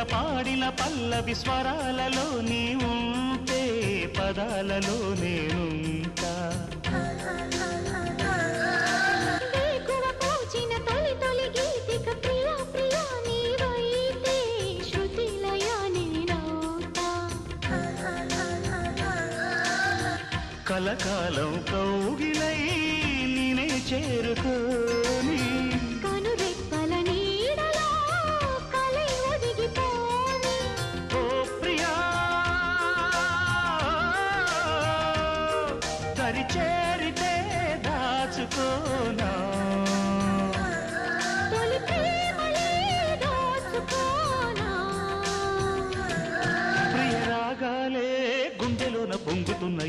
పాడిన పల్లవి స్వరాలలో నీ ఉంటే పదాలలో నేనుంటా వేకువ పూచిన తొలి తొలి గీతిక ప్రియా ప్రియా నీవైతే శృతిలయ నేనవుతా కలకాలం కౌగిలై నేనే చేరుకోని కనురెప్పల నీడలో కలై ఒదిగిపోని ఓ ప్రియా దరి చేరితే దాచుకోనా తొలి ప్రేమలే దోచుకోనా ప్రియ రాగాలే గుండెలోన పొంగుతున్న